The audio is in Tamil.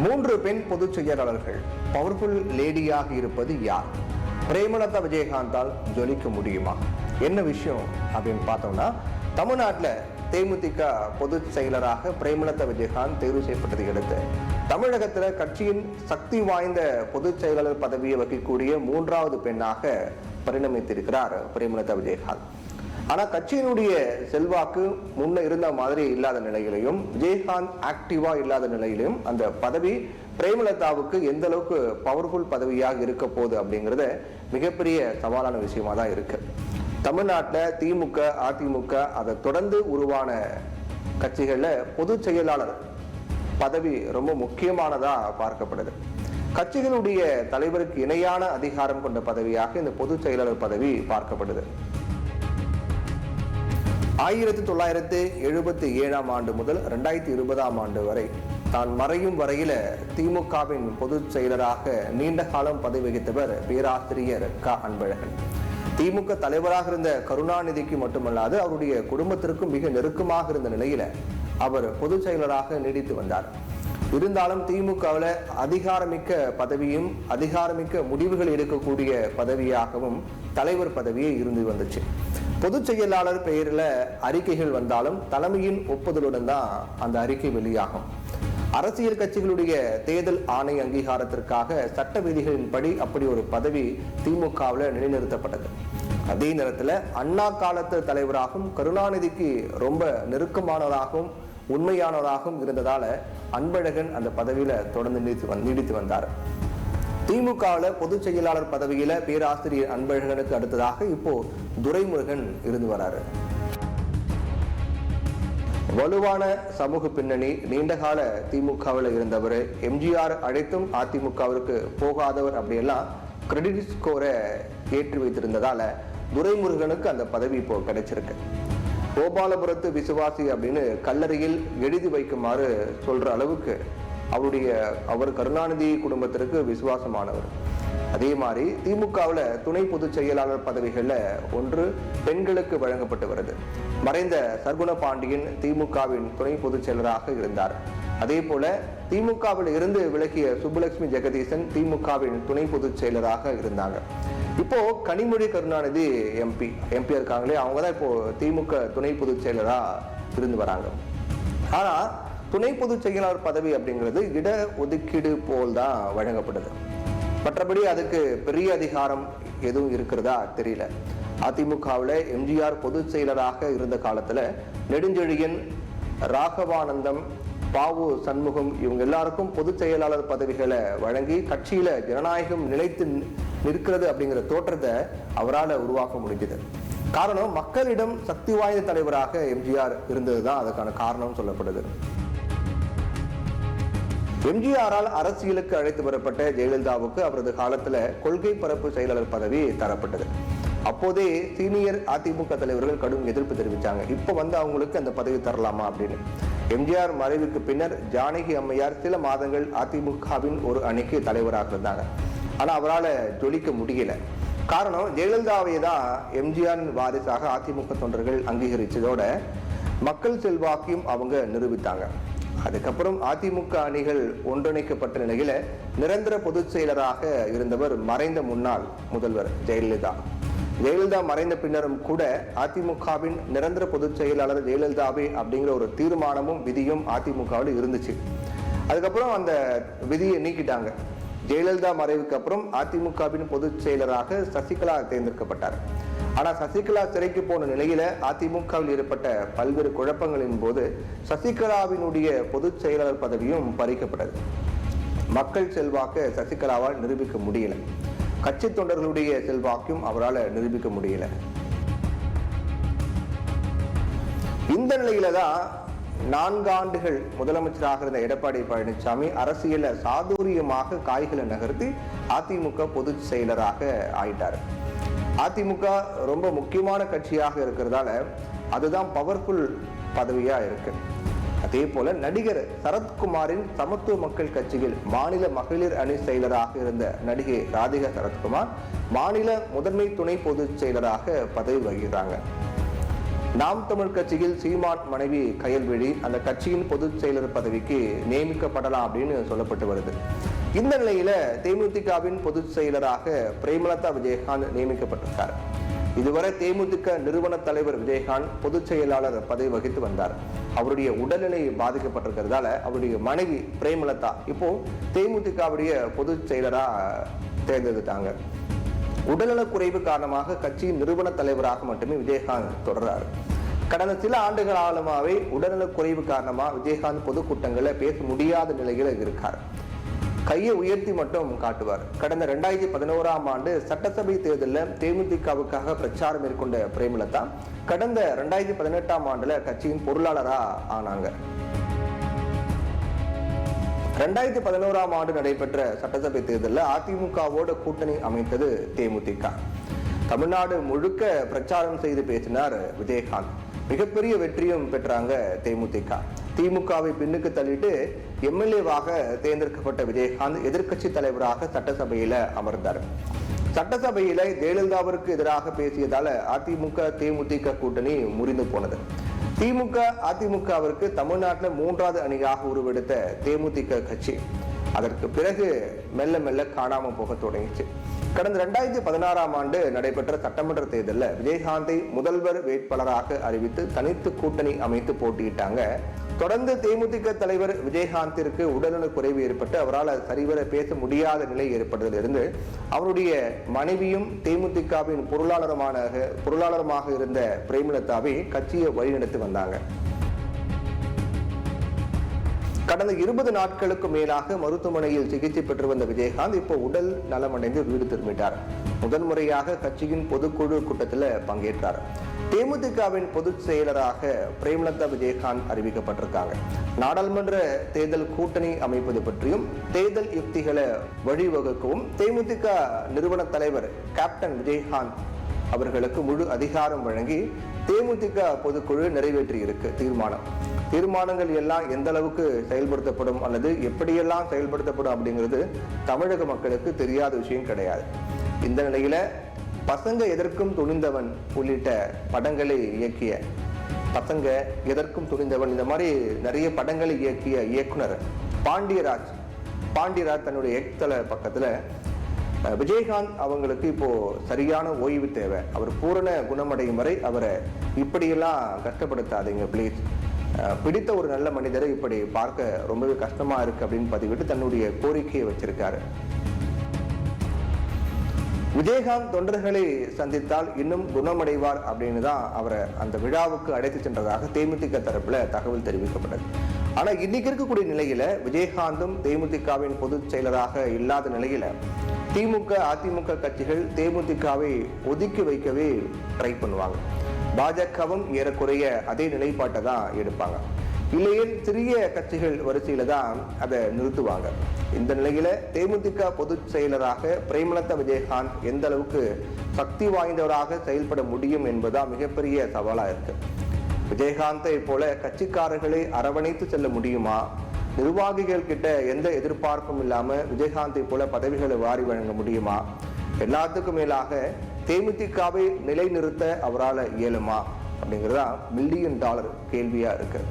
3 பெண் பொதுச் செயலாளர்கள் பவர்ஃபுல் லேடியாக இருப்பது யார்? பிரேமலதா விஜயகாந்தால் ஜொலிக்க முடியுமா? என்ன விஷயம் அப்படின்னு பார்த்தோம்னா, தமிழ்நாட்டில் தேமுதிக பொதுச் செயலராக பிரேமலதா விஜயகாந்த் தேர்வு செய்யப்பட்டதை அடுத்து தமிழகத்தில் கட்சியின் சக்தி வாய்ந்த பொதுச் செயலாளர் பதவியை வகிக்கக்கூடிய 3வது பெண்ணாக பரிணமித்திருக்கிறார் பிரேமலதா விஜயகாந்த். ஆனால் கட்சியினுடைய செல்வாக்கு முன்ன இருந்த மாதிரி இல்லாத நிலையிலையும், விஜயகாந்த் ஆக்டிவா இல்லாத நிலையிலும் அந்த பதவி பிரேமலதாவுக்கு எந்த அளவுக்கு பவர்ஃபுல் பதவியாக இருக்க போகுது அப்படிங்கிறது மிகப்பெரிய சவாலான விஷயமா தான் இருக்கு. தமிழ்நாட்டில் திமுக, அதிமுக அதை தொடர்ந்து உருவான கட்சிகளில் பொதுச் செயலாளர் பதவி ரொம்ப முக்கியமானதா பார்க்கப்படுது. கட்சிகளுடைய தலைவருக்கு இணையான அதிகாரம் கொண்ட பதவியாக இந்த பொதுச் செயலாளர் பதவி பார்க்கப்படுது. 1977 ஆண்டு முதல் 2020 ஆண்டு வரை தான் மறையும் வரையில திமுகவின் பொதுச் செயலராக நீண்ட காலம் பதவி வகித்தவர் பேராசிரியர் க. அன்பழகன். திமுக தலைவராக இருந்த கருணாநிதிக்கு மட்டுமல்லாது அவருடைய குடும்பத்திற்கும் மிக நெருக்கமாக இருந்த நிலையில அவர் பொதுச் செயலராக நீடித்து வந்தார். இருந்தாலும் திமுகவில் அதிகாரமிக்க பதவியும் அதிகாரமிக்க முடிவுகள் எடுக்கக்கூடிய பதவியாகவும் தலைவர் பதவியே இருந்து வந்துச்சு. பொதுச் செயலாளர் பெயரில் அறிக்கைகள் வந்தாலும் தலைமையின் ஒப்புதலுடன் தான் அந்த அறிக்கை வெளியாகும். அரசியல் கட்சிகளுடைய தேர்தல் ஆணைய அங்கீகாரத்திற்காக சட்ட விதிகளின்படி அப்படி ஒரு பதவி திமுகவில் நிலைநிறுத்தப்பட்டது. அதே நேரத்தில் அண்ணா காலத்து தலைவராகவும் கருணாநிதிக்கு ரொம்ப நெருக்கமானவராகவும் உண்மையானவராகவும் இருந்ததால அன்பழகன் அந்த பதவியில தொடர்ந்து நீடித்து வந்தார். திமுகவில் பொதுச் செயலாளர் பதவியில பேராசிரியர் அன்பழகனுக்கு அடுத்ததாக இப்போ துரைமுருகன் இருந்து வராரு. வலுவான சமூக பின்னணி, நீண்டகால திமுகவில் இருந்தவர், எம்ஜிஆர் அழைத்தும் அதிமுகவிற்கு போகாதவர், அப்படியெல்லாம் கிரெடிட் ஸ்கோரை ஏற்றி வைத்திருந்ததால துரைமுருகனுக்கு அந்த பதவி இப்போ கிடைச்சிருக்கு. கோபாலபுரத்து விசுவாசி அப்படின்னு கல்லறையில் எழுதி வைக்குமாறு சொல்ற அளவுக்கு அவர் கருணாநிதி குடும்பத்திற்கு விசுவாசமானவர். அதே மாதிரி திமுகவில் துணை பொதுச் செயலாளர் பதவிகளில் ஒன்று பெண்களுக்கு வழங்கப்பட்டு வருது. மறைந்த சர்க்குண பாண்டியன் திமுகவின் துணை பொதுச் செயலராக இருந்தார். அதே போல திமுகவில் இருந்து விலகிய சுப்புலட்சுமி ஜெகதீசன் திமுகவின் துணை பொதுச் செயலராக இருந்தாங்க. இப்போ கனிமொழி கருணாநிதி எம்பி இருக்காங்களே, அவங்க தான் இப்போ திமுக துணை பொதுச் செயலரா இருந்து வராங்க. ஆனா துணை பொதுச் செயலாளர் பதவி அப்படிங்கிறது இட ஒதுக்கீடு போல் தான் வழங்கப்படுது. மற்றபடி அதுக்கு பெரிய அதிகாரம் எதுவும் இருக்கிறதா தெரியல. அதிமுகவில் எம்ஜிஆர் பொதுச் செயலராக இருந்த காலத்துல நெடுஞ்செழியன், ராகவானந்தம், பாவு சண்முகம் இவங்க எல்லாருக்கும் பொதுச் செயலாளர் பதவிகளை வழங்கி கட்சியில ஜனநாயகம் நிலைத்து நிற்கிறது அப்படிங்கிற தோற்றத்தை அவரால் உருவாக்க முடிஞ்சது. காரணம், மக்களிடம் சக்தி வாய்ந்த தலைவராக எம்ஜிஆர் இருந்ததுதான் அதுக்கான காரணம் சொல்லப்படுது. எம்ஜிஆரால் அரசியலுக்கு அழைத்து வரப்பட்ட ஜெயலலிதாவுக்கு அவரது காலத்துல கொள்கை பரப்பு செயலாளர் பதவி தரப்பட்டது. அப்போதே சீனியர் அதிமுக தலைவர்கள் கடும் எதிர்ப்பு தெரிவித்தாங்க. இப்ப அவங்களுக்கு அந்த பதவி தரலாமா அப்படின்னு. எம்ஜிஆர் மறைவுக்கு பின்னர் ஜானகி அம்மையார் சில மாதங்கள் அதிமுகவின் ஒரு அணிக்கு தலைவராக இருந்தாங்க. ஆனா அவரால் ஜொலிக்க முடியல. காரணம், ஜெயலலிதாவை தான் எம்ஜிஆரின் வாரிசாக அதிமுக தொண்டர்கள் அங்கீகரிச்சதோட மக்கள் செல்வாக்கையும் அவங்க நிரூபித்தாங்க. அதுக்கப்புறம் அதிமுக அணிகள் ஒன்றிணைக்கப்பட்ட நிலையில நிரந்தர பொதுச் செயலராக இருந்தவர் மறைந்த முன்னாள் முதல்வர் ஜெயலலிதா. ஜெயலலிதா மறைந்த பின்னரும் கூட அதிமுகவின் நிரந்தர பொதுச் செயலாளர் ஜெயலலிதாவே அப்படிங்கிற ஒரு தீர்மானமும் விதியும் அதிமுகவில் இருந்துச்சு. அதுக்கப்புறம் அந்த விதியை நீக்கிட்டாங்க. ஜெயலலிதா மறைவுக்கு அப்புறம் அதிமுகவின் பொதுச் செயலராக சசிகலா தேர்ந்தெடுக்கப்பட்டார். ஆனா சசிகலா சிறைக்கு போன நிலையில அதிமுகவில் ஏற்பட்ட பல்வேறு குழப்பங்களின் போது சசிகலாவினுடைய பொதுச் செயலாளர் பதவியும் பறிக்கப்பட்டது. மக்கள் செல்வாக்க சசிகலாவால் நிரூபிக்க முடியல. கட்சி தொண்டர்களுடைய செல்வாக்கும் அவரால் நிரூபிக்க முடியல. இந்த நிலையில தான் 4 ஆண்டுகள் முதலமைச்சராக இருந்த எடப்பாடி பழனிசாமி அரசியல சாதுரியமாக காய்களை நகர்த்தி அதிமுக பொதுச் செயலராக ஆயிட்டார். அதிமுக ரொம்ப முக்கியமான கட்சியாக இருக்கிறதால அதுதான் பவர்ஃபுல் பதவியா இருக்கு. அதே போல நடிகர் சரத்குமாரின் சமத்துவ மக்கள் கட்சியில் மாநில மகளிர் அணி செயலராக இருந்த நடிகை ராதிகா சரத்குமார் மாநில முதன்மை துணை பொதுச் செயலராக பதவி வகிக்கிறாங்க. நாம் தமிழ் கட்சியில் சீமான் மனைவி கயல்விழி அந்த கட்சியின் பொதுச் செயலர் பதவிக்கு நியமிக்கப்படலாம் அப்படின்னு சொல்லப்பட்டு வருது. இந்த நிலையில தேமுதிகவின் பொதுச் செயலராக பிரேமலதா விஜயகாந்த் நியமிக்கப்பட்டிருக்கார். இதுவரை தேமுதிக நிறுவன தலைவர் விஜயகாந்த் பொதுச் செயலாளர் பதவி வகித்து வந்தார். அவருடைய உடல்நிலை பாதிக்கப்பட்டிருக்கிறதால அவருடைய மனைவி பிரேமலதா இப்போ தேமுதிகவுடைய பொதுச் செயலரா தேர்ந்தெடுத்தாங்க. உடல்நலக் குறைவு காரணமாக கட்சியின் நிறுவன தலைவராக மட்டுமே விஜயகாந்த் தொடர்றார். கடந்த சில ஆண்டுகள் காலமாகவே உடல்நலக் குறைவு காரணமா விஜயகாந்த் பொதுக்கூட்டங்களை பேச முடியாத நிலையில இருக்கார். கையை உயர்த்தி மட்டும் காட்டுவார். கடந்த 2011ஆம் ஆண்டு சட்டசபை தேர்தலில் தேமுதிகவுக்காக பிரச்சாரம் மேற்கொண்ட பிரேமலதா கடந்த 2018ஆம் ஆண்டுல கட்சியின் பொருளாளரா ஆனாங்க. 2011ஆம் ஆண்டு நடைபெற்ற சட்டசபை தேர்தலில் அதிமுகவோட கூட்டணி அமைத்தது தேமுதிக. தமிழ்நாடு முழுக்க பிரச்சாரம் செய்து பேசினார் விஜயகாந்த். மிகப்பெரிய வெற்றியும் பெற்றாங்க தேமுதிக. திமுகவை பின்னுக்கு தள்ளிட்டு எம்எல்ஏவாக தேர்ந்தெடுக்கப்பட்ட விஜயகாந்த் எதிர்க்கட்சி தலைவராக சட்டசபையில அமர்ந்தார். சட்டசபையில ஜெயலலிதாவிற்கு எதிராக பேசியதால அதிமுக தேமுதிக கூட்டணி முறிந்து போனது. திமுக அதிமுகவிற்கு தமிழ்நாட்டில் 3வது அணியாக உருவெடுத்த தேமுதிக கட்சி அதற்கு பிறகு மெல்ல மெல்ல காணாம போக தொடங்கிச்சு. கடந்த 2016ஆம் ஆண்டு நடைபெற்ற சட்டமன்ற தேர்தலில் விஜயகாந்தை முதல்வர் வேட்பாளராக அறிவித்து தனித்து கூட்டணி அமைத்து போட்டியிட்டாங்க. தொடர்ந்து தேமுதிக தலைவர் விஜயகாந்திற்கு உடல்நலக் குறைவு ஏற்பட்டு அவரால் சரிவர பேச முடியாத நிலை ஏற்பட்டதிலிருந்து அவருடைய மனைவியும் தேமுதிகவின் பொருளாளருமாக இருந்த பிரேமலதாவை கட்சியை வழிநடத்தி வந்தாங்க. கடந்த 20 நாட்களுக்கு மேலாக மருத்துவமனையில் சிகிச்சை பெற்று வந்த விஜயகாந்த் இப்போ உடல் நலமடைந்து வீடு திரும்பிட்டார். முதன்முறையாக கட்சியின் பொதுக்குழு கூட்டத்தில் பங்கேற்றார். தேமுதிகவின் பொதுச் செயலராக பிரேமலதா விஜயகாந்த் அறிவிக்கப்பட்டிருக்காங்க. நாடாளுமன்ற தேர்தல் கூட்டணி அமைப்பது பற்றியும் தேர்தல் யுக்திகளை வழிவகுக்கவும் தேமுதிக நிறுவன தலைவர் கேப்டன் விஜயகாந்த் அவர்களுக்கு முழு அதிகாரம் வழங்கி தேமுதிக பொதுக்குழு நிறைவேற்றி இருக்கு தீர்மானங்கள் எல்லாம் எந்த அளவுக்கு செயல்படுத்தப்படும் அல்லது எப்படியெல்லாம் செயல்படுத்தப்படும் அப்படிங்கிறது தமிழக மக்களுக்கு தெரியாத விஷயம் கிடையாது. இந்த நிலையில பசங்க எதற்கும் துணிந்தவன் உள்ளிட்ட படங்களை இயக்கிய பசங்க எதற்கும் துணிந்தவன் இந்த மாதிரி நிறைய படங்களை இயக்கிய இயக்குனர் பாண்டியராஜ் தன்னுடைய எக்ஸ்தல பக்கத்துல விஜயகாந்த் அவங்களுக்கு இப்போ சரியான ஓய்வு தேவை, அவர் பூரண குணமடையும் வரை அவரை இப்படியெல்லாம் கஷ்டப்படுத்தாதீங்க ப்ளீஸ், பிடித்த ஒரு நல்ல மனிதரை இப்படி பார்க்க ரொம்பவே கஷ்டமா இருக்கு அப்படின்னு பதிவிட்டு தன்னுடைய கோரிக்கையை வச்சிருக்காரு. விஜயகாந்த் தொண்டர்களை சந்தித்தால் இன்னும் குணமடைவார் அப்படின்னு தான் அவரை அந்த விழாவுக்கு அழைத்து சென்றதாக தேமுதிக தரப்புல தகவல் தெரிவிக்கப்பட்டது. ஆனா இன்னைக்கு இருக்கக்கூடிய நிலையில விஜயகாந்தும் தேமுதிகவின் பொதுச் செயலராக இல்லாத நிலையில திமுக அதிமுக கட்சிகள் தேமுதிகவை ஒதுக்கி வைக்கவே ட்ரை பண்ணுவாங்க. பாஜகவும் ஏறக்குறைய அதே நிலைப்பாட்டை தான் எடுப்பாங்க. இல்லையில் சிறிய கட்சிகள் வரிசையில தான் அதை நிறுத்துவாங்க. இந்த நிலையில தேமுதிக பொதுச் செயலராக பிரேமலதா விஜயகாந்த் எந்த அளவுக்கு சக்தி வாய்ந்தவராக செயல்பட முடியும் என்பதுதான் மிகப்பெரிய சவாலா இருக்கு. விஜயகாந்தை போல கட்சிக்காரர்களை அரவணைத்து செல்ல முடியுமா? நிர்வாகிகள் கிட்ட எந்த எதிர்பார்ப்பும் இல்லாம விஜயகாந்தை போல பதவிகளை வாரி வழங்க முடியுமா? எல்லாத்துக்கும் மேலாக தேமுதிகவை நிலைநிறுத்த அவரால் இயலுமா அப்படிங்கிறதா $1 மில்லியன் கேள்வியா இருக்கு.